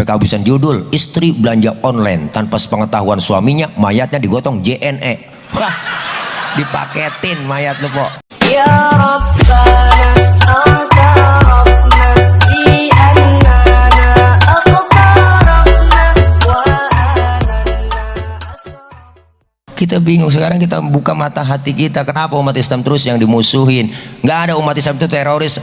Sampai kehabisan judul, istri belanja online tanpa sepengetahuan suaminya, mayatnya digotong JNE. Wah, dipaketin mayat lu, po. Ya Rabbana atarafna fi annana aqtarafna wa ananna. Kita bingung sekarang, kita buka mata hati kita. Kenapa umat Islam terus yang dimusuhin? Nggak ada umat Islam itu teroris.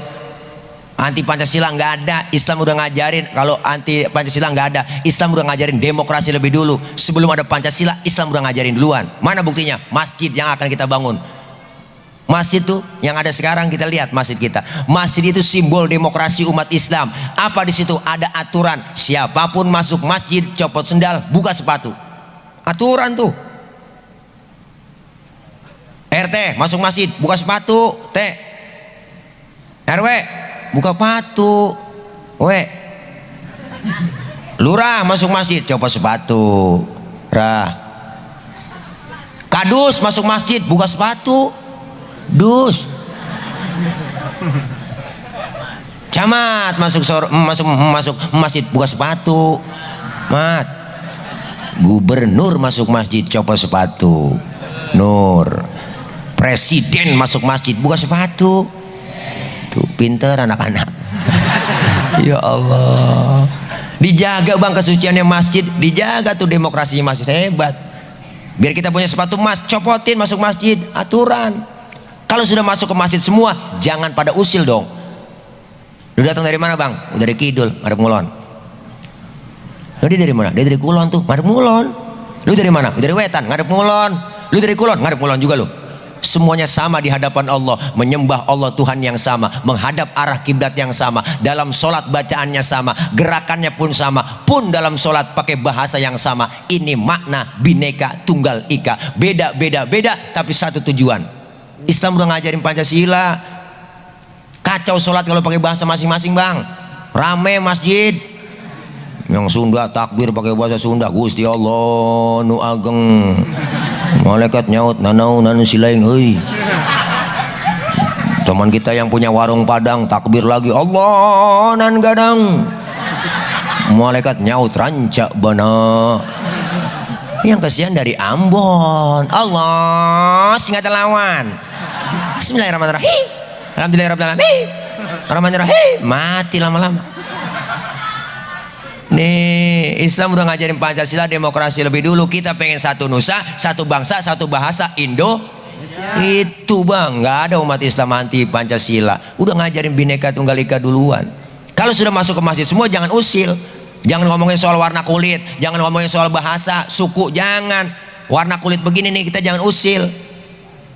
Anti Pancasila nggak ada. Islam udah ngajarin. Kalau anti Pancasila nggak ada, Islam udah ngajarin demokrasi lebih dulu. Sebelum ada Pancasila, Islam udah ngajarin duluan. Mana buktinya? Masjid yang akan kita bangun. Masjid tuh yang ada sekarang, kita lihat masjid kita. Masjid itu simbol demokrasi umat Islam. Apa di situ? Ada aturan. Siapapun masuk masjid, copot sendal, buka sepatu. Aturan tuh. RT masuk masjid, buka sepatu. T RW buka sepatu. Lurah masuk masjid, copot sepatu. Kadus masuk masjid, buka sepatu. Dus. Camat masuk masjid, buka sepatu. Mat. Gubernur masuk masjid, copot sepatu. Nur. Presiden masuk masjid, buka sepatu. Tuh pinter anak-anak. Ya Allah, dijaga bang kesuciannya masjid, dijaga tuh demokrasinya masjid, hebat. Biar kita punya sepatu emas, copotin masuk masjid, aturan. Kalau sudah masuk ke masjid semua, jangan pada usil dong. Lu datang dari mana bang? Dari Kidul, Madep Ngulon. Lu dari mana? Dia dari Kulon tuh, Madep Ngulon. Lu dari mana? Dari Wetan, Madep Ngulon. Lu dari Kulon, Madep Ngulon juga lu. Semuanya sama di hadapan Allah, menyembah Allah Tuhan yang sama, menghadap arah kiblat yang sama, dalam sholat bacaannya sama, gerakannya pun sama, pun dalam sholat pakai bahasa yang sama. Ini makna Bhinneka Tunggal Ika, beda tapi satu tujuan. Islam udah ngajarin Pancasila. Kacau sholat kalau pakai bahasa masing-masing bang, rame masjid. Yang Sunda takbir pakai bahasa Sunda, Gusti Allah nu ageng, malaikat nyaut nanau nanu silaing heuy. Teman kita yang punya warung Padang takbir lagi Allah nan gadang, malaikat nyaut rancak bana. Yang kasihan dari Ambon, Allah singkat lawan. Bismillahirrahmanirrahim, alhamdulillahirrahmanirrahim, rahmanirrahim, mati lama-lama. Nih Islam udah ngajarin Pancasila, demokrasi lebih dulu. Kita pengen satu nusa, satu bangsa, satu bahasa, Indo. Itu bang, nggak ada umat Islam anti Pancasila. Udah ngajarin Bhinneka Tunggal Ika duluan. Kalau sudah masuk ke masjid semua, jangan usil. Jangan ngomongin soal warna kulit, jangan ngomongin soal bahasa, suku, jangan. Warna kulit begini nih, kita jangan usil.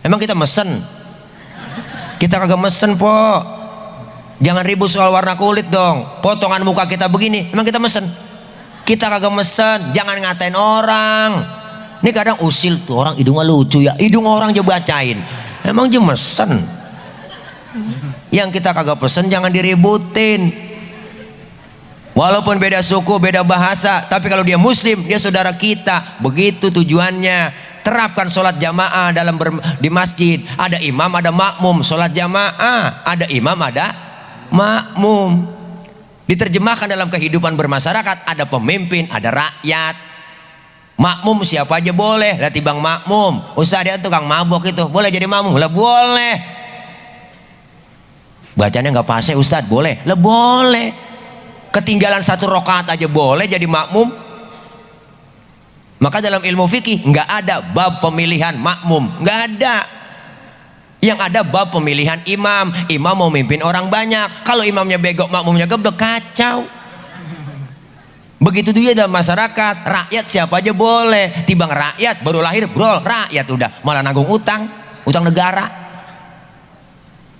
Emang kita mesen? Kita kagak mesen po. Jangan ribut soal warna kulit dong. Potongan muka kita begini, emang kita mesen? Kita kagak mesen. Jangan ngatain orang. Ini kadang usil tuh orang, hidungnya lucu ya, hidung orang aja bacain. Emang dia mesen? Yang kita kagak pesen jangan diributin. Walaupun beda suku, beda bahasa, tapi kalau dia muslim, dia saudara kita. Begitu tujuannya. Terapkan sholat jamaah di masjid. Ada imam, ada makmum. Sholat jamaah, ada imam, ada makmum. Diterjemahkan dalam kehidupan bermasyarakat, ada pemimpin, ada rakyat. Makmum siapa aja boleh. Lah tibang makmum, usaha dia tukang mabok itu, boleh jadi makmum? Lah boleh. Bacanya nggak fase Ustadz, boleh? Lah boleh. Ketinggalan satu rakaat aja boleh jadi makmum. Maka dalam ilmu fikih nggak ada bab pemilihan makmum, nggak ada. Yang ada bab pemilihan imam. Imam mau mimpin orang banyak. Kalau imamnya bego, makmumnya geblek, kacau. Begitu dia dalam masyarakat. Rakyat siapa aja boleh. Tibang rakyat baru lahir brol, rakyat udah malah nanggung utang negara.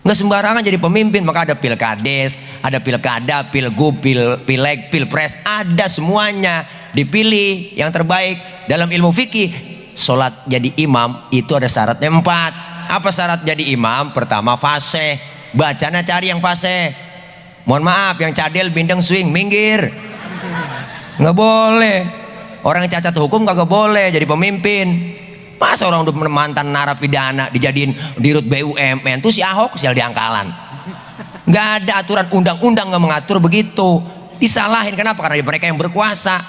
Nggak sembarangan jadi pemimpin. Maka ada pilkades, ada pilkada, pilgub, pileg, pilpres, ada semuanya. Dipilih yang terbaik. Dalam ilmu fikih, sholat jadi imam itu ada syaratnya 4. Apa syarat jadi imam? Pertama fase, bacanya cari yang fase. Mohon maaf, yang cadel bindeng swing minggir, nggak boleh. Orang yang cacat hukum kagak boleh jadi pemimpin. Masa orang udah mantan narapidana dijadiin dirut BUMN tuh si Ahok sial diangkalan. Nggak ada aturan, undang-undang nggak mengatur begitu. Disalahin kenapa? Karena mereka yang berkuasa.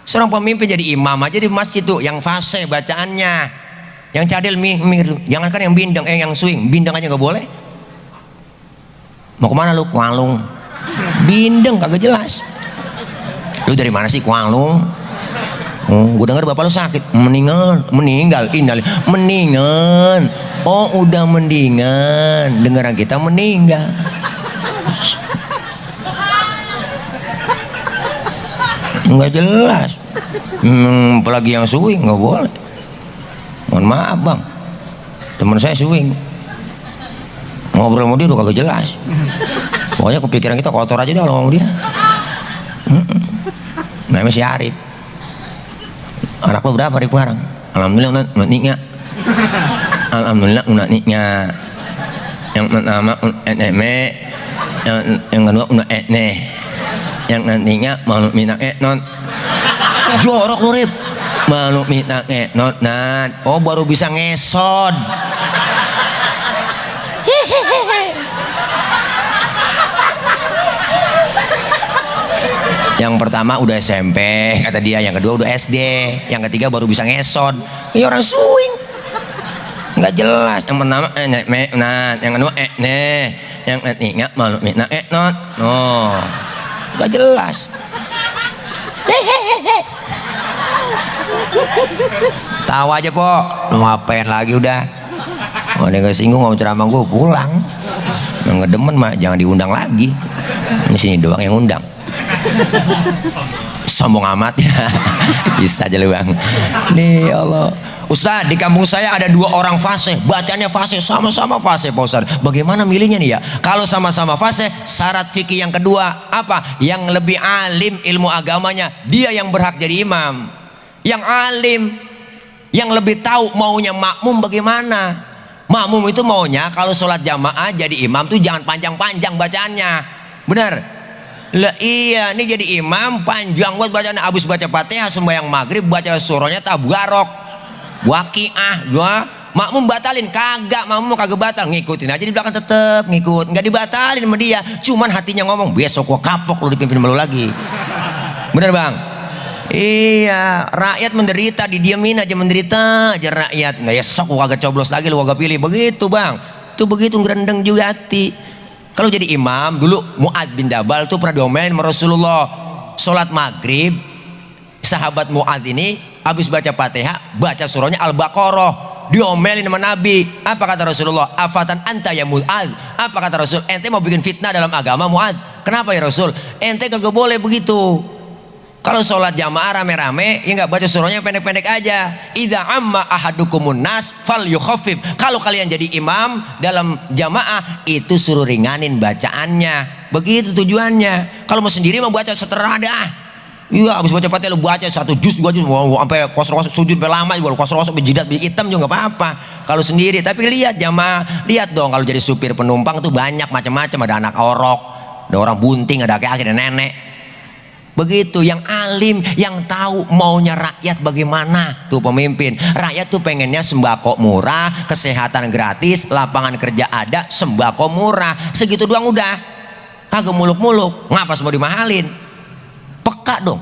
Seorang pemimpin jadi imam aja di masjid tuh yang fase bacaannya, yang cadel jangankan yang bindeng, yang swing, bindeng aja nggak boleh. Mau kemana lu? Kualung. Bindeng kagak jelas. Lu dari mana sih? Kualung. Oh, gue denger bapak lu sakit. Meninggal. Mendingan. Oh, udah mendingan. Dengeran kita meninggal. Nggak jelas. Apalagi yang swing nggak boleh. Mohon maaf bang, teman saya swing, ngobrol sama dia udah kagak jelas. Pokoknya kepikiran kita kotor aja deh kalau ngomong dia. Namanya si Arif. Anak lo berapa Arif sekarang? Alhamdulillah udah nikah. Alhamdulillah udah nikah. Yang pertama yang kedua udah yang nantinya malu minta non jorok lu Rip, malu minta non oh baru bisa ngesod. Yang pertama udah SMP kata dia, yang kedua udah SD, yang ketiga baru bisa ngesod. Ini orang swing nggak jelas. Yang pertama yang kedua yang ketiga malu minta non oh gak jelas. Tahu aja po, lu ngapain lagi udah. Mau dia kesinggung mau ceramah gue pulang. Nggak demen mah jangan diundang lagi. Di sini doang yang undang. Sombong amat ya. Bisa aja lu bang. Nih ya Allah. Ustaz, di kampung saya ada 2 orang fase, bacanya fase, sama-sama fase Pak Ustaz. Bagaimana milihnya nih ya? Kalau sama-sama fase, syarat fikih yang kedua apa? Yang lebih alim ilmu agamanya, dia yang berhak jadi imam. Yang alim, yang lebih tahu maunya makmum bagaimana. Makmum itu maunya kalau sholat jamaah jadi imam tuh jangan panjang-panjang bacaannya. Benar? Lah iya, ini jadi imam panjang buat bacaan, habis baca Fatihah sembahyang maghrib baca surahnya tabarok. Waqiah, dua makmum batalin kagak, makmum kagak batal, ngikutin aja di belakang tetep ngikut, nggak dibatalin sama dia, cuman hatinya ngomong besok gua kapok lu dipimpin malu lagi. Bener bang? Iya, rakyat menderita didiamin aja, menderita aja rakyat, nggak esok gua kagak coblos lagi lu kagak pilih, begitu bang. Tuh begitu ngerendeng juga hati. Kalau jadi imam dulu Mu'adz bin Jabal tuh pernah diomelin sama Rasulullah. Sholat maghrib sahabat Mu'adz ini habis baca Fatihah, baca surahnya Al-Baqarah, diomelin sama Nabi. Apa kata Rasulullah? Afatan anta ya Mu'adz. Apa kata Rasul? Ente mau bikin fitnah dalam agama Mu'adz? Kenapa ya Rasul? Ente kagak boleh begitu. Kalau sholat jamaah rame-rame, ya nggak baca surahnya pendek-pendek aja. Idza amma ahadukumun nas fal yukhaffif. Kalau kalian jadi imam dalam jamaah, itu suruh ringanin bacaannya. Begitu tujuannya. Kalau mau sendiri mau baca seterah dah. Iya, habis baca Fatihah lu baca 1 juz 2 juz, sampai kosong-kosong sujud sampai lama juga, kosong-kosong berjidat hitam juga nggak apa-apa. Kalau sendiri, tapi lihat jamaah, lihat dong kalau jadi supir penumpang tuh banyak macam-macam, ada anak orok, ada orang bunting, ada kakek, ada nenek. Begitu, yang alim, yang tahu maunya rakyat bagaimana tuh pemimpin. Rakyat tuh pengennya sembako murah, kesehatan gratis, lapangan kerja ada, sembako murah, segitu doang udah. Agak muluk-muluk, ngapa semua dimahalin? Peka dong.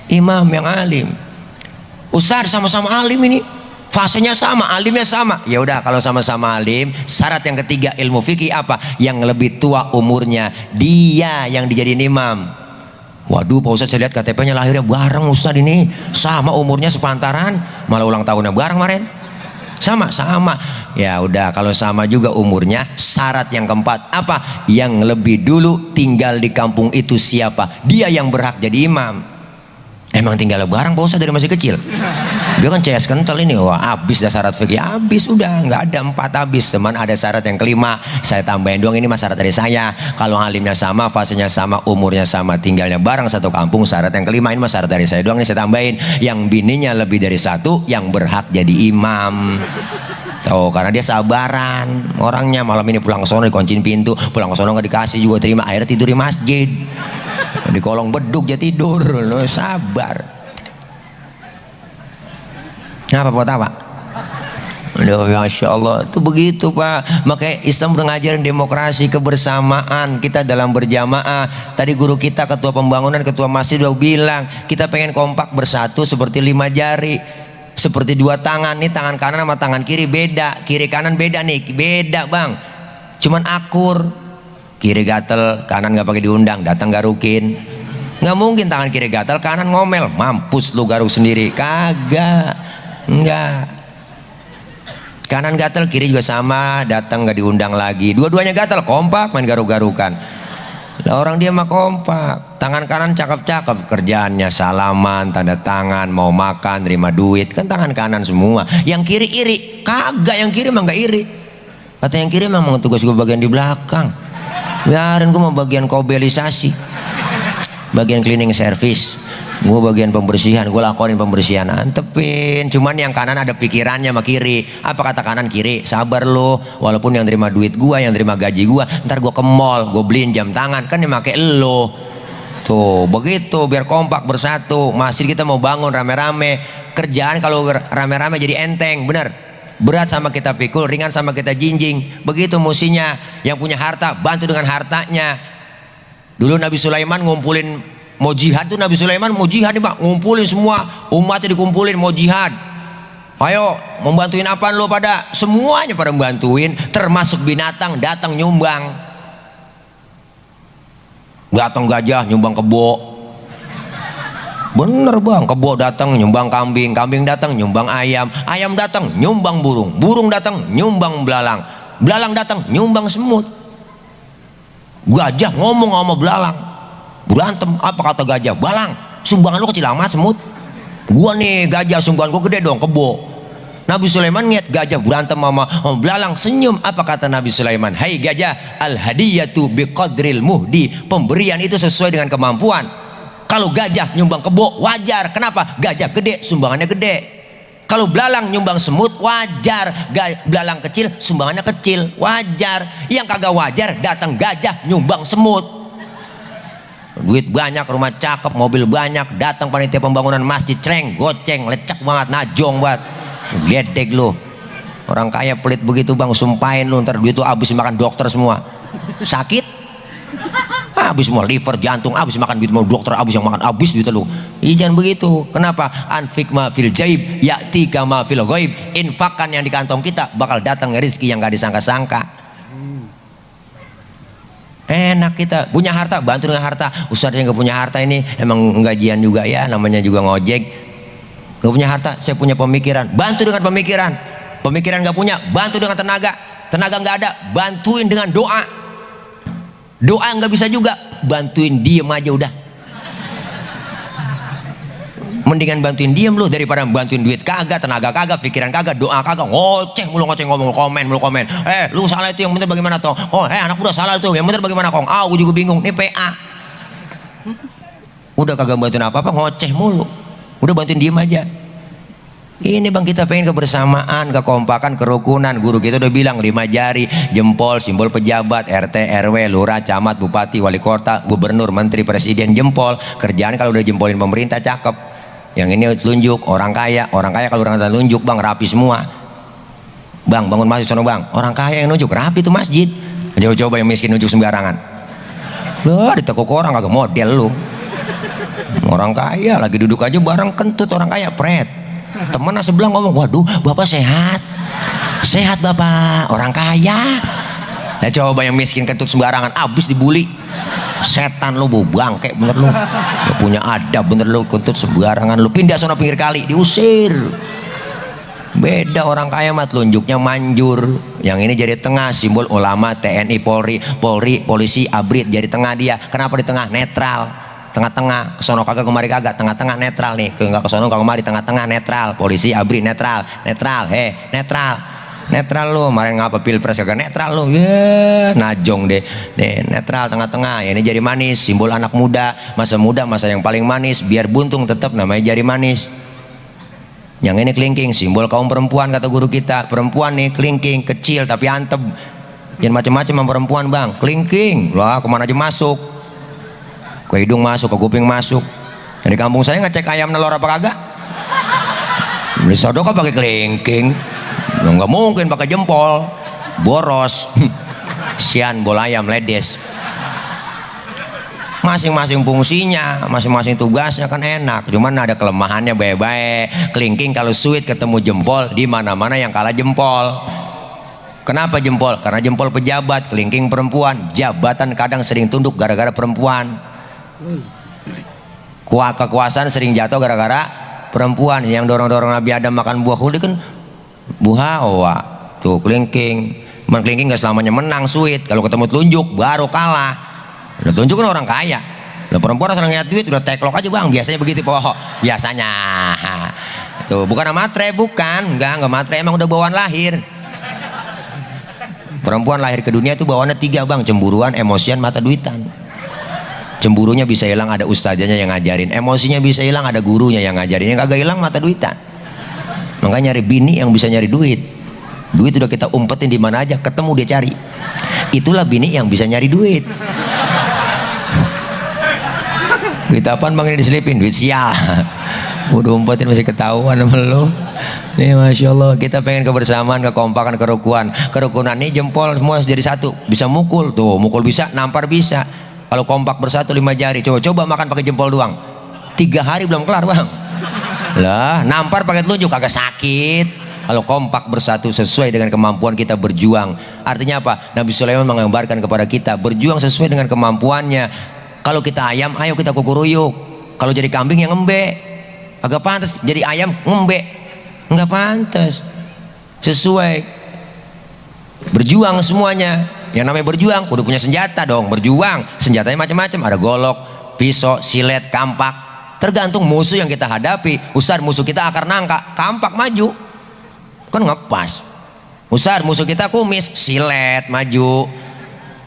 Imam yang alim. Ustaz sama-sama alim ini, fasenya sama, alimnya sama. Ya udah, kalau sama-sama alim, syarat yang ketiga ilmu fikih apa? Yang lebih tua umurnya, dia yang dijadiin imam. Waduh Pak Ustaz, saya lihat KTP-nya lahirnya bareng Ustaz ini, sama umurnya sepantaran, malah ulang tahunnya bareng kemarin. Sama-sama. Ya udah, kalau sama juga umurnya, syarat yang keempat apa? Yang lebih dulu tinggal di kampung itu siapa? Dia yang berhak jadi imam. Emang tinggal bareng Pak Ustaz dari masih kecil? Dia kan CS kental ini, wah habis dah syarat fikih, habis udah, nggak ada 4 habis. Teman ada syarat yang kelima, saya tambahin doang, ini mas syarat dari saya. Kalau alimnya sama, fasenya sama, umurnya sama, tinggalnya bareng satu kampung, syarat yang kelima, ini mas syarat dari saya doang, ini saya tambahin. Yang bininya lebih dari 1 yang berhak jadi imam. Tuh, karena dia sabaran orangnya, malam ini pulang ke sono dikunciin pintu, pulang ke sono nggak dikasih juga terima, akhirnya tidur di masjid, di kolong beduk dia tidur, lo sabar. Ngapa buat apa? Aduh, Masya Allah, itu begitu Pak. Makanya Islam udah ngajarin demokrasi, kebersamaan kita dalam berjamaah. Tadi guru kita, ketua pembangunan, ketua masjid udah bilang kita pengen kompak bersatu seperti 5 jari, seperti 2 tangan. Nih tangan kanan sama tangan kiri beda, kiri kanan beda nih, beda Bang. Cuman akur, kiri gatel, kanan nggak pakai diundang, datang garukin. Nggak mungkin tangan kiri gatel, kanan ngomel, mampus lu garuk sendiri, kagak, enggak. Kanan gatel, kiri juga sama, datang nggak diundang lagi. Dua-duanya gatel, kompak main garuk-garukan. Lah orang dia mah kompak. Tangan kanan cakep-cakep, kerjaannya salaman, tanda tangan, mau makan, terima duit, kan tangan kanan semua. Yang kiri iri, kagak, yang kiri mah nggak iri. Kata yang kiri memang tugas gue bagian di belakang. Biarin gue mau bagian kobelisasi, bagian cleaning service. Gue bagian pembersihan, gue lakonin pembersihan, antepin. Cuman yang kanan ada pikirannya sama kiri. Apa kata kanan kiri? Sabar lo, walaupun yang terima duit gue, yang terima gaji gue, ntar gue ke mall, gue beliin jam tangan, kan yang pakai lo. Tuh begitu biar kompak bersatu. Masjid kita mau bangun rame-rame. Kerjaan kalau rame-rame jadi enteng, bener. Berat sama kita pikul, ringan sama kita jinjing. Begitu musinya. Yang punya harta bantu dengan hartanya. Dulu Nabi Sulaiman ngumpulin, mau jihad tuh, Nabi Sulaiman mau jihad nih Pak, ngumpulin semua umatnya, dikumpulin mau jihad. Ayo membantuin apaan lo pada? Semuanya pada membantuin, termasuk binatang datang nyumbang. Datang gajah nyumbang kebo, bener Bang, kebo datang nyumbang kambing, kambing datang nyumbang ayam, ayam datang nyumbang burung, burung datang nyumbang belalang, belalang datang nyumbang semut. Gajah ngomong sama belalang, berantem. Apa kata gajah? Balang, sumbangan lu kecil amat semut. Gua nih gajah, sumbangan gua gede dong, kebo. Nabi Sulaiman lihat gajah berantem sama belalang, senyum. Apa kata Nabi Sulaiman? Hai gajah, al hadiyatu biqadril muhdi, pemberian itu sesuai dengan kemampuan. Kalau gajah nyumbang kebo wajar. Kenapa? Gajah gede, sumbangannya gede. Kalau belalang nyumbang semut wajar. Belalang kecil, sumbangannya kecil, wajar. Yang kagak wajar datang gajah nyumbang semut. Duit banyak, rumah cakep, mobil banyak, datang panitia pembangunan masjid, cereng, goceng, lecek banget, najong banget, gedeg lu. Orang kaya pelit begitu Bang, sumpahin lu, ntar duit tuh habis makan dokter semua. Sakit habis semua, liver, jantung habis makan duit, mau dokter habis, yang makan habis duit lu. Jangan begitu. Kenapa? Anfik ma fil jaib ya'ti kama fil ghaib. Infakkan yang di kantong kita, bakal datang rezeki yang gak disangka-sangka. Enak kita punya harta, bantu dengan harta. Ustadz yang gak punya harta ini emang gajian juga ya, namanya juga ngojek. Gak punya harta, saya punya pemikiran, bantu dengan pemikiran. Pemikiran gak punya, bantu dengan tenaga. Tenaga gak ada, bantuin dengan doa. Doa gak bisa juga, bantuin diem aja udah. Mendingan bantuin diem lu daripada bantuin duit kagak, tenaga kagak, pikiran kagak, doa kagak, ngoceh mulu, ngoceh ngomong, komen mulu, komen. Lu salah itu, yang bener bagaimana toh? Oh anak udah salah itu, yang bener bagaimana kong? Aku juga bingung, nih PA. Udah kagak bantuin apa-apa, ngoceh mulu. Udah bantuin diem aja. Ini Bang, kita pengen kebersamaan, kekompakan, kerukunan. Guru kita udah bilang 5 jari, jempol, simbol pejabat, RT, RW, lurah, camat, bupati, wali kota, gubernur, menteri, presiden, jempol. Kerjaan kalau udah jempolin pemerintah cakep. Yang ini tunjuk orang kaya kalau orang kaya tunjuk Bang, rapi semua. Bang, bangun masjid sono Bang, orang kaya yang nunjuk, rapi tuh masjid. Coba yang miskin nunjuk sembarangan. Wah, ditekuk orang kagak model lu. Orang kaya lagi duduk aja bareng kentut, orang kaya pret. Temen sebelah ngomong, waduh bapak sehat. Sehat bapak, orang kaya. Nah coba yang miskin kentut sembarangan, abis dibully. Setan lu, bau bangke bener lu, gak punya adab bener lu, kentut sembarangan lu, pindah sono pinggir kali, diusir. Beda orang kaya mah telunjuknya manjur. Yang ini jari tengah, simbol ulama, TNI, Polri, polisi, abrit, jari tengah dia. Kenapa di tengah? Netral, tengah-tengah, kesono kagak kemari kagak, tengah-tengah netral nih, nggak kesono nggak kemari, tengah-tengah netral. Polisi, abrit netral, netral, netral lu. Kemarin ngapa pilpres kagak netral lu, ya najong deh netral, tengah-tengah. Ya ini jari manis, simbol anak muda, masa yang paling manis, biar buntung tetap namanya jari manis. Yang ini kelingking, simbol kaum perempuan, kata guru kita. Perempuan nih kelingking, kecil tapi antep. Jangan macam-macam sama perempuan Bang, kelingking lah, kemana aja masuk, ke hidung masuk, ke kuping masuk. Dari kampung saya ngecek ayam nelor apa kagak, beli sodok pakai kelingking. Nggak mungkin pakai jempol, boros. Sian bola ayam ledes. Masing-masing fungsinya, masing-masing tugasnya kan enak. Cuman ada kelemahannya baik-baik. Kelingking kalau sweet ketemu jempol, di mana-mana yang kalah jempol. Kenapa jempol? Karena jempol pejabat, kelingking perempuan. Jabatan kadang sering tunduk gara-gara perempuan. Kekuasaan sering jatuh gara-gara perempuan. Yang dorong-dorong Nabi Adam makan buah khuldi kan Bu Hawa. Tuh kelingking. Kelingking gak selamanya menang sweet. Kalau ketemu telunjuk baru kalah. Udah telunjuk kan orang kaya. Udah perempuan asal ngeliat duit udah teklok aja bang. Biasanya begitu pokok. Biasanya. Tuh bukan matre, bukan. Enggak matre, emang udah bawaan lahir. Perempuan lahir ke dunia itu bawaannya 3 bang. Cemburuan, emosian, mata duitan. Cemburunya bisa hilang ada ustazanya yang ngajarin. Emosinya bisa hilang ada gurunya yang ngajarin. Yang kagak hilang mata duitan. Makanya nyari bini yang bisa nyari duit. Duit udah kita umpetin di mana aja, ketemu dia cari. Itulah bini yang bisa nyari duit. Duit apaan bang ini diselipin? Duit sial. Udah umpetin masih ketahuan sama lo. Nih masya Allah, kita pengen kebersamaan, kekompakan, kerukunan. Kerukunan ini jempol semua jadi satu. Bisa mukul, tuh mukul bisa, nampar bisa. Kalau kompak bersatu 5 jari, coba makan pakai jempol doang. 3 hari belum kelar bang. Lah, nampar pakai telunjuk agak sakit. Kalau kompak bersatu sesuai dengan kemampuan kita berjuang. Artinya apa? Nabi Sulaiman menggambarkan kepada kita berjuang sesuai dengan kemampuannya. Kalau kita ayam, ayo kita kukuruyuk. Kalau jadi kambing yang ngembek. Agak pantas jadi ayam ngembek. Enggak pantas. Sesuai. Berjuang semuanya. Yang namanya berjuang udah punya senjata dong. Berjuang senjatanya macam-macam. Ada golok, pisau, silet, kampak. Tergantung musuh yang kita hadapi. Ustaz, musuh kita akar nangka, kampak maju. Kan ngepas. Ustaz, musuh kita kumis, silet maju.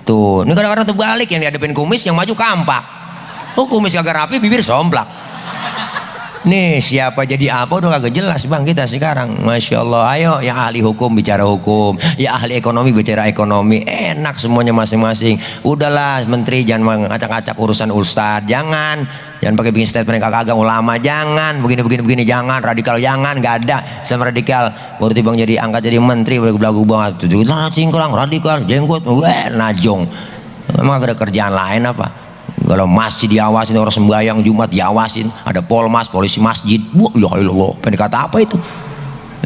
Tuh, ini kadang-kadang terbalik, yang dihadapin kumis, yang maju kampak. Oh, kumis kagak rapi, bibir somplak. Nih siapa jadi apa udah kagak jelas bang kita sekarang. Masya Allah. Ayo yang ahli hukum bicara hukum, ya ahli ekonomi bicara ekonomi. Enak semuanya masing-masing. Udahlah menteri jangan mengacak-acak urusan ustadz. Jangan pakai bikin statement yang kagak ulama. Jangan begini jangan. Radikal jangan, nggak ada sama radikal. Baru tiba jadi angkat jadi menteri belagu banget. Lah cingkrang radikal jenggot najong. Emang ada kerjaan lain apa? Kalau masjid diawasin, orang sembahyang Jumat diawasin, ada polmas, polisi masjid. Wah, ya Allah, pendekat apa itu?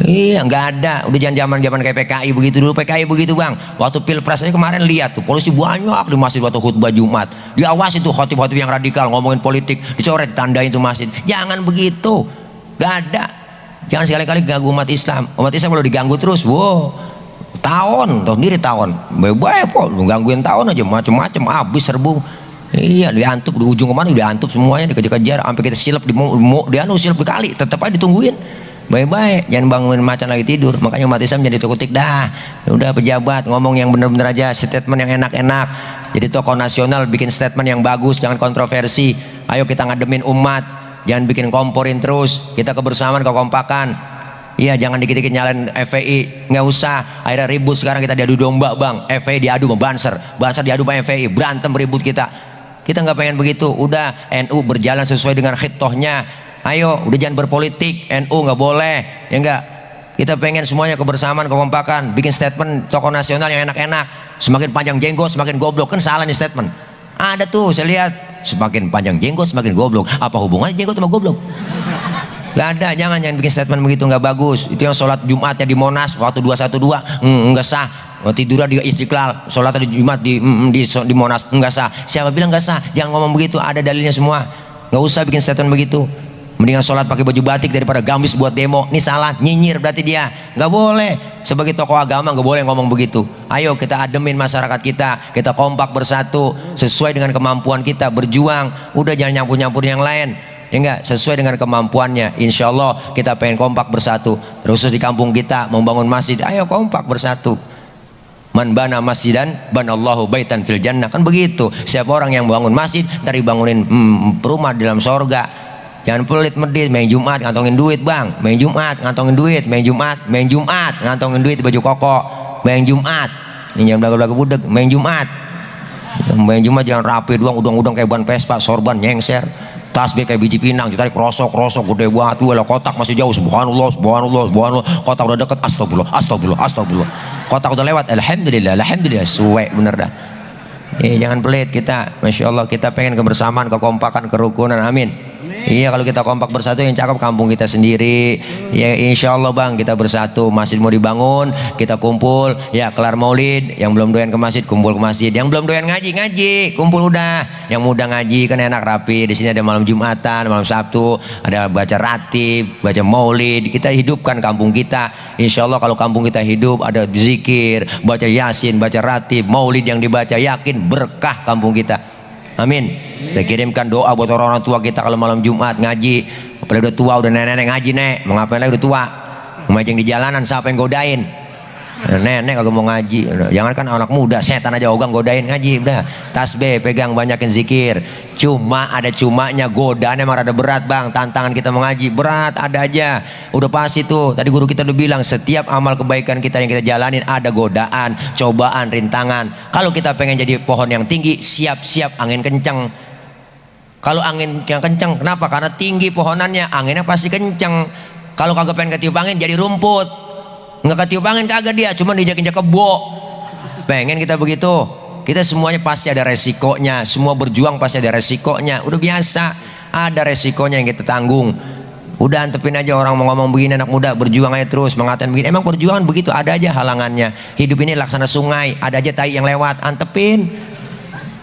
Iya, nggak ada. Udah zaman kayak PKI begitu dulu. PKI begitu bang. Waktu pilpres aja kemarin lihat tuh, polisi banyak di masjid waktu khutbah Jumat. Diawasin tuh khotib-khotib yang radikal ngomongin politik, dicoret, ditandain tuh masjid. Jangan begitu, nggak ada. Jangan sekali-kali ganggu umat Islam. Umat Islam kalau diganggu terus, wow, tahun, tahu sendiri tahun. Baik-baik kok, lu gangguin tahun aja macam-macam, habis serbu. Iya, diantup di ujung kemana diantup semuanya, dikejar-kejar sampai kita silap silap berkali, tetap aja ditungguin. Baik-baik, jangan bangunin macan lagi tidur. Makanya umat Islam jadi tukutik dah. Udah pejabat ngomong yang benar-benar aja, statement yang enak-enak. Jadi tokoh nasional bikin statement yang bagus, jangan kontroversi. Ayo kita ngademin umat, jangan bikin komporin terus. Kita kebersamaan, kekompakan. Iya, jangan dikit-dikit nyalain FPI, nggak usah. Akhirnya ribut sekarang kita diadu domba bang. FPI diadu sama Banser diadu sama FPI, berantem ribut kita. Kita nggak pengen begitu. Udah NU berjalan sesuai dengan khitohnya. Ayo, udah jangan berpolitik. NU nggak boleh, ya enggak. Kita pengen semuanya kebersamaan, kekompakan. Bikin statement tokoh nasional yang enak-enak. Semakin panjang jenggot, semakin goblok. Kan salah nih statement. Ada tuh, saya lihat. Semakin panjang jenggot, semakin goblok. Apa hubungannya jenggot sama goblok? Gak ada, jangan bikin statement begitu, nggak bagus. Itu yang sholat Jumatnya di Monas waktu 212 nggak sah. Tidurnya di Istiqlal, sholatnya di Jumat di Monas nggak sah. Siapa bilang nggak sah? Jangan ngomong begitu, ada dalilnya semua. Nggak usah bikin statement begitu. Mendingan sholat pakai baju batik daripada gamis buat demo. Ini salah, nyinyir berarti dia. Nggak boleh. Sebagai tokoh agama nggak boleh ngomong begitu. Ayo kita ademin masyarakat kita kompak bersatu sesuai dengan kemampuan kita berjuang. Udah jangan nyampur-nyampur yang lain. Ya enggak, sesuai dengan kemampuannya. Insya Allah kita pengen kompak bersatu. Khusus di kampung kita membangun masjid, ayo kompak bersatu. Man bana masjidan banallahu baitan fil jannah, kan begitu. Siapa orang yang bangun masjid dari bangunin rumah di dalam sorga. Jangan pelit medit, main Jumat ngantongin duit bang, main Jumat ngantongin duit, main Jumat ngantongin duit di baju koko, main Jumat ini jangan belaga-belaga budek, main Jumat jangan rapi doang, udang-udang kayak ban Vespa, sorban nyengser. tasbih kayak biji pinang, ditarik krosok gede banget, walau kotak masih jauh, subhanallah subhanallah subhanallah, kotak udah deket, astagfirullah astagfirullah astagfirullah, kotak udah lewat, alhamdulillah alhamdulillah, suwe bener dah. Jangan pelit kita, masya Allah, kita pengen kebersamaan, kekompakan, kerukunan, amin. Iya, kalau kita kompak bersatu yang cakep kampung kita sendiri. Ya insya Allah bang, kita bersatu. Masjid mau dibangun, kita kumpul. Ya kelar maulid, yang belum doyan ke masjid kumpul ke masjid. Yang belum doyan ngaji kumpul udah. Yang muda ngaji kan enak rapi. Di sini ada malam Jumatan, malam Sabtu, ada baca ratib, baca maulid. Kita hidupkan kampung kita. Insya Allah kalau kampung kita hidup, ada zikir, baca yasin, baca ratib, maulid yang dibaca, yakin berkah kampung kita. Amin. Kita kirimkan doa buat orang-orang tua kita kalau malam Jumat ngaji. Apalagi udah tua, udah nenek-nenek ngaji, nek mau ngapain lagi, udah tua memajang di jalanan, siapa yang godain? Nenek kagak mau ngaji. Jangan kan anak muda, setan aja ogah godain ngaji. Udah tasbih pegang, banyakin zikir. Cuma ada cumanya, godaan emang rada berat bang. Tantangan kita mengaji berat, ada aja. Udah pasti tuh, tadi guru kita udah bilang, setiap amal kebaikan kita yang kita jalanin ada godaan, cobaan, rintangan. Kalau kita pengen jadi pohon yang tinggi, siap-siap angin kenceng. Kalau angin yang kenceng, kenapa? Karena tinggi pohonannya, anginnya pasti kenceng. Kalau kagak pengen ketiup angin, jadi rumput. Nggak ketiup angin kagak dia, cuma dijak-injak kebo. Pengen kita begitu. Kita semuanya pasti ada resikonya, semua berjuang pasti ada resikonya. Udah biasa, ada resikonya yang kita tanggung. Udah antepin aja, orang mau ngomong begini, anak muda berjuang aja terus, mengatakan begini. Emang perjuangan begitu, ada aja halangannya. Hidup ini laksana sungai, ada aja tai yang lewat, antepin.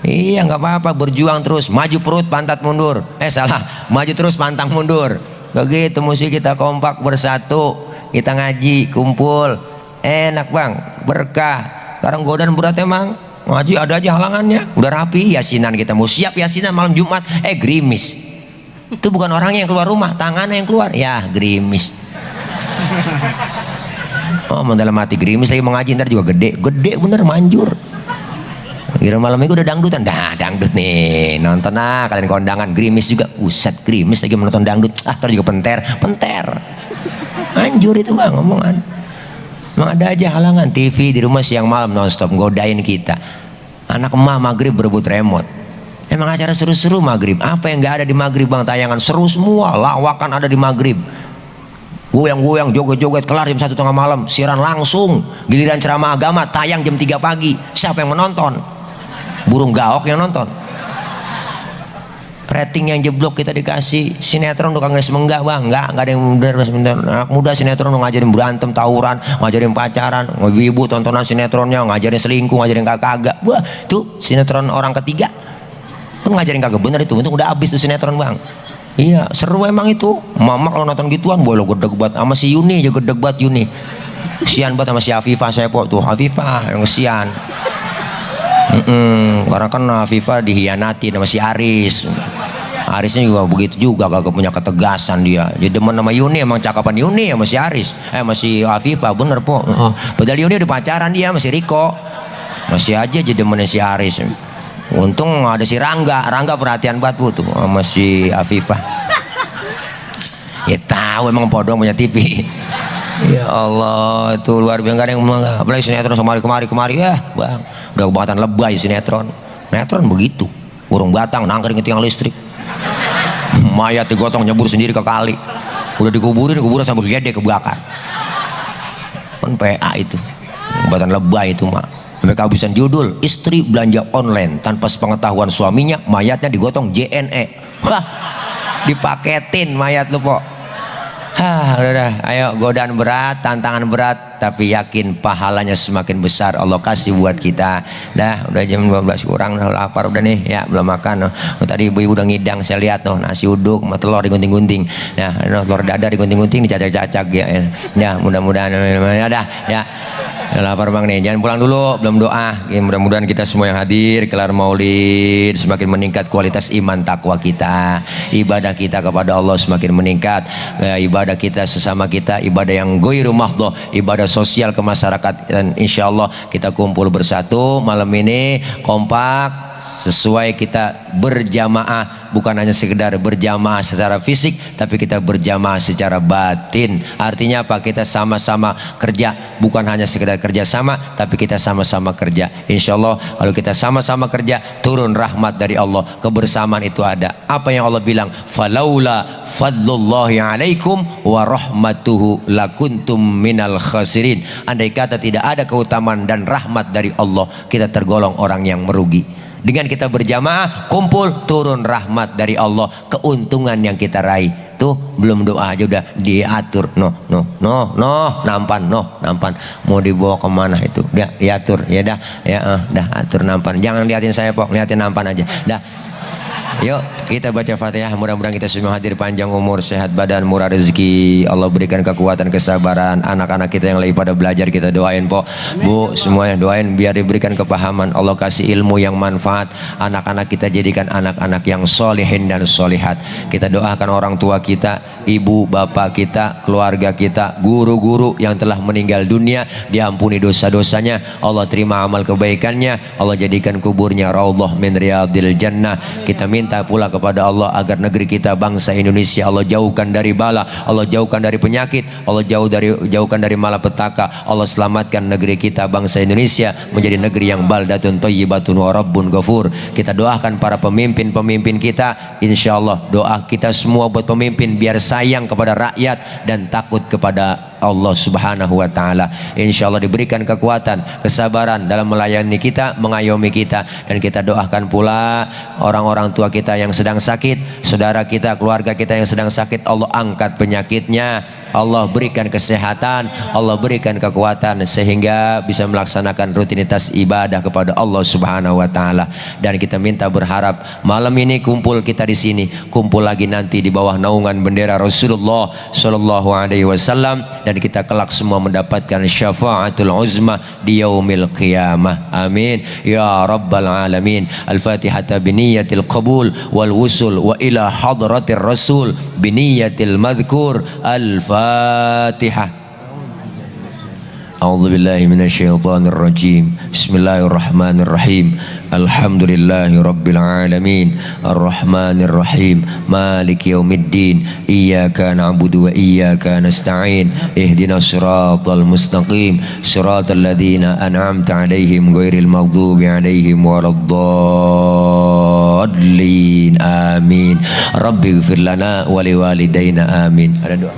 Iya nggak apa-apa, berjuang terus, maju perut pantat mundur. Salah, maju terus pantang mundur. Begitu mesti kita kompak bersatu, kita ngaji, kumpul, enak bang, berkah. Sekarang godaan berat emang, ngaji ada aja halangannya. Udah rapi yasinan, kita mau siap yasinan malam Jumat, gerimis. Itu bukan orangnya yang keluar rumah, tangannya yang keluar, ya gerimis. Oh dalam hati gerimis lagi mengaji, ntar juga gede bener, manjur. Kira malam minggu udah dangdutan, dangdut nih, nonton kalian kondangan, gerimis juga, uset gerimis lagi menonton dangdut, terus juga penter, anjur itu bang ngomongan. Emang ada aja halangan. TV di rumah siang malam nonstop godain kita. Anak emak maghrib berebut remote. Emang acara seru-seru maghrib, apa yang nggak ada di maghrib bang? Tayangan seru semua, lawakan ada di maghrib. Goyang-goyang, joget-joget, kelar jam 1:30 malam, siaran langsung. Giliran ceramah agama tayang jam 3 pagi. Siapa yang menonton? Burung gaok yang nonton. Rating yang jeblok kita dikasih. Sinetron udah kagak semenggak bang, nggak ada yang bener. Anak muda sinetron ngajarin berantem, tawuran, ngajarin pacaran. Ibu tontonan sinetronnya ngajarin selingkuh, ngajarin kagak. Wah tuh sinetron orang ketiga kan ngajarin kagak bener itu. Untung udah habis tuh sinetron bang. Iya seru emang itu. Mama kalau nonton gituan boleh gedeg banget. Sama si Yuni aja gedeg banget, Yuni. Kesian banget sama si Afifah Sepo tuh. Afifah yang kesian. Karena kan Afifah dihianati sama si Aris. Arisnya juga begitu juga, kagak punya ketegasan dia. Jadi demen sama Yuni, emang cakapan Yuni sama si Aris, sama si Afifah bener po. Padahal Yuni udah pacaran dia sama si Riko, masih aja jadi demennya si Aris. Untung ada si Rangga perhatian banget bu tuh sama si Afifah. Ya tahu emang podong punya TV. Ya Allah itu luar biasa, gak ada yang apalagi sinetron kemari ya bang. Udah kebangetan lebay sinetron begitu. Burung batang nangkring ke tiang listrik, mayat digotong nyebur sendiri ke kali, udah dikuburin sampai gede kebakar. Kan PA itu kebangetan lebay itu mak. Sampai kehabisan judul, istri belanja online tanpa sepengetahuan suaminya, mayatnya digotong JNE. Wah dipaketin mayat lu po. Udah, ayo godaan berat, tantangan berat, tapi yakin pahalanya semakin besar Allah kasih buat kita. Dah, udah jam 12 kurang, udah lapar udah nih, ya belum makan. Tadi ibu-ibu udah ngidang, saya lihat nasi uduk sama telur digunting-gunting. Nah, telur dadar digunting-gunting, dicacak-cacak ya. Ya, mudah-mudahan ada ya. Lapar bang nih, jangan pulang dulu, belum doa. Mudah-mudahan kita semua yang hadir kelar maulid semakin meningkat kualitas iman takwa kita, ibadah kita kepada Allah semakin meningkat, ibadah kita sesama kita, ibadah yang ghairu mahdhah, ibadah sosial ke masyarakat. Dan insya Allah kita kumpul bersatu malam ini kompak, sesuai kita berjamaah, bukan hanya sekedar berjamaah secara fisik, tapi kita berjamaah secara batin. Artinya apa? Kita sama-sama kerja, bukan hanya sekedar kerja sama, tapi kita sama-sama kerja. Insya Allah kalau kita sama-sama kerja, turun rahmat dari Allah, kebersamaan itu ada. Apa yang Allah bilang? Falaula fadlullahi alaikum wa rahmatuhu lakuntum minal khasirin. Andai kata tidak ada keutamaan dan rahmat dari Allah, kita tergolong orang yang merugi. Dengan kita berjamaah, kumpul, turun rahmat dari Allah, keuntungan yang kita raih. Tuh belum doa aja udah diatur. Nampan. Mau dibawa kemana itu? Dia diatur. Ya dah, dah atur nampan. Jangan liatin saya pok, liatin nampan aja. Dah. Yuk kita baca Fatihah. Mudah-mudahan kita semua hadir panjang umur, sehat badan, murah rezeki. Allah berikan kekuatan, kesabaran. Anak-anak kita yang lagi pada belajar kita doain po, bu, semuanya doain biar diberikan kepahaman. Allah kasih ilmu yang manfaat. Anak-anak kita jadikan anak-anak yang solihin dan solihat. Kita doakan orang tua kita, ibu, bapak kita, keluarga kita, guru-guru yang telah meninggal dunia, diampuni dosa-dosanya. Allah terima amal kebaikannya. Allah jadikan kuburnya raudhah min riyadil jannah. Kita minta pula kepada Allah agar negeri kita, bangsa Indonesia, Allah jauhkan dari bala, Allah jauhkan dari penyakit, Allah jauhkan dari malapetaka. Allah selamatkan negeri kita, bangsa Indonesia, menjadi negeri yang baldatun thayyibatun wa rabbun ghafur. Kita doakan para pemimpin-pemimpin kita. Insya Allah doa kita semua buat pemimpin biar sayang kepada rakyat dan takut kepada Allah subhanahu wa ta'ala. Insya Allah diberikan kekuatan, kesabaran dalam melayani kita, mengayomi kita. Dan kita doakan pula orang-orang tua kita yang sedang sakit, saudara kita, keluarga kita yang sedang sakit, Allah angkat penyakitnya, Allah berikan kesehatan, Allah berikan kekuatan sehingga bisa melaksanakan rutinitas ibadah kepada Allah subhanahu wa ta'ala. Dan kita minta berharap malam ini kumpul kita di sini, kumpul lagi nanti di bawah naungan bendera Rasulullah sallallahu alaihi wasallam, dan kita kelak semua mendapatkan syafaatul uzma di yaumil qiyamah. Amin ya rabbal alamin. Al-Fatihah biniyatil qabul wal wusul wa ila hadratir rasul biniyatil madhkur. Al-Fatihah. A'udzu billahi minasyaitonir rajim. Bismillahirrahmanirrahim. Alhamdulillahi rabbil alamin. Arrahmanir rahim. Maliki yaumiddin. Iyyaka na'budu wa iyyaka nasta'in. Ihdinas siratal mustaqim. Siratal ladzina an'amta 'alaihim ghairil maghdubi 'alaihim waladdallin. Amin. Rabbighfir lana wa liwalidayna. Amin. Ada doa.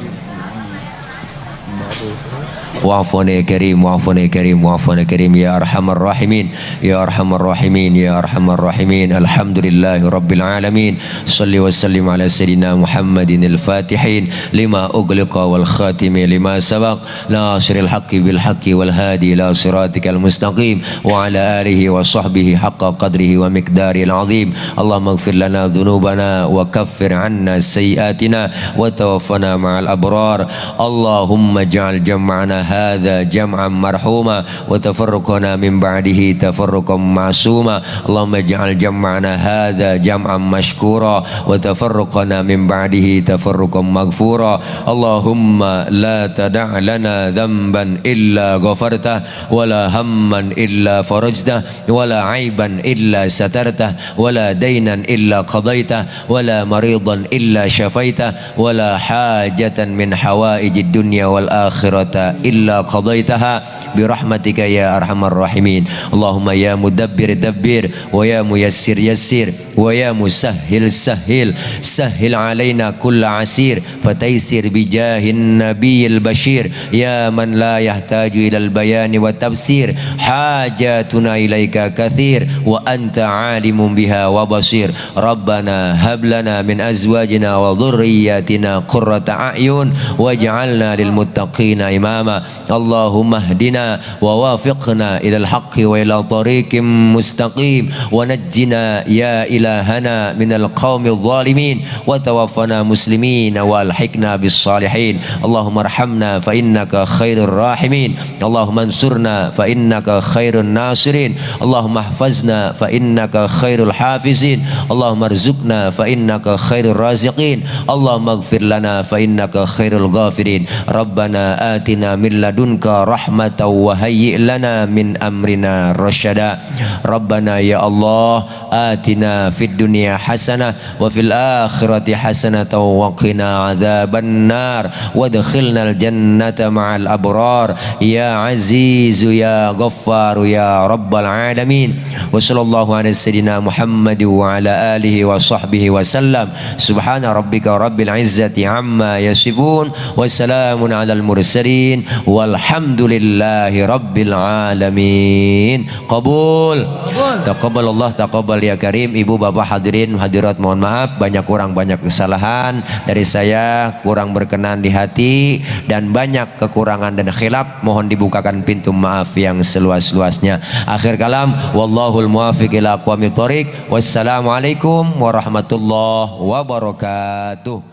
Wa'afuni karim, wa'afuni karim, wa'afuni karim, ya arhamar rahimin, ya arhamar rahimin, ya arhamar rahimin. Alhamdulillahi rabbil alamin. Salli wa sallim ala sayyidina Muhammadin al-fatihin lima ughliqa wal khatimi lima sabaq, nasiril haqqi bil haqqi wal hadi ila siratikal mustaqim, wa ala alihi wa sahbihi haqqa qadrihi wa miqdaril azim. Allahumma ighfir lana dhunubana wa kaffir anna sayyiatina wa tawaffana ma'al abrar. Allahumma ij'al jam'ana هذا جمعا مرحوما وتفرقنا من بعده تفرقا معصوما. اللهم اجعل جمعنا هذا جمعا مشكورا وتفرقنا من بعده تفرقا مغفورا. اللهم لا تدع لنا ذنبا إلا غفرته ولا هما إلا فرجته ولا عيبا إلا سترته ولا دينا إلا قضيته ولا مريضا إلا شفيته ولا حاجة من حوائج الدنيا والآخرة إلا قضيتها برحمتك يا أرحم الراحمين. اللهم يا مدبر دبر ويا ميسر يسر ويا مسهل سهل سهل علينا كل عسير فتيسر بجاه النبي البشير يا من لا يحتاج إلى البيان والتفسير. حاجاتنا إليك كثير وأنت عالم بها وبصير. ربنا هب لنا من أزواجنا وذرياتنا قرة أعين واجعلنا للمتقين إماما. اللهم اهدنا ووافقنا إلى الحق وإلى طريق مستقيم ونجنا يا إلهنا من القوم الظالمين وتوفنا مسلمين والحقنا بالصالحين. اللهم ارحمنا فإنك خير الراحمين. اللهم انصرنا فإنك خير الناصرين. اللهم احفظنا فإنك خير الحافظين. اللهم ارزقنا فإنك خير الرازقين. اللهم اغفر لنا فإنك خير الغافرين. ربنا آتنا من min ladunka rahmatan wa hayyi' lana min amrina rasyada. Rabbana ya Allah atina fid dunya hasanah wa fil akhirati hasanatan wa qina adzabannar wadkhilnal jannata ma'al abrar ya azizu ya ghaffaru ya rabbal alamin. Wa sallallahu ala sayyidina Muhammad wa ala alihi wa sahbihi wa sallam. Subhana rabbika rabbil izzati amma yasifun wa salamun alal mursalin walhamdulillahi rabbil alamin. Qabul. Taqabbal Allah, taqabbal ya karim. Ibu bapak hadirin hadirat, mohon maaf banyak kurang banyak kesalahan dari saya, kurang berkenan di hati dan banyak kekurangan dan khilaf, mohon dibukakan pintu maaf yang seluas-luasnya. Akhir kalam, wallahul muwaffiq ila aqwamit thoriq. Wassalamualaikum warahmatullahi wabarakatuh.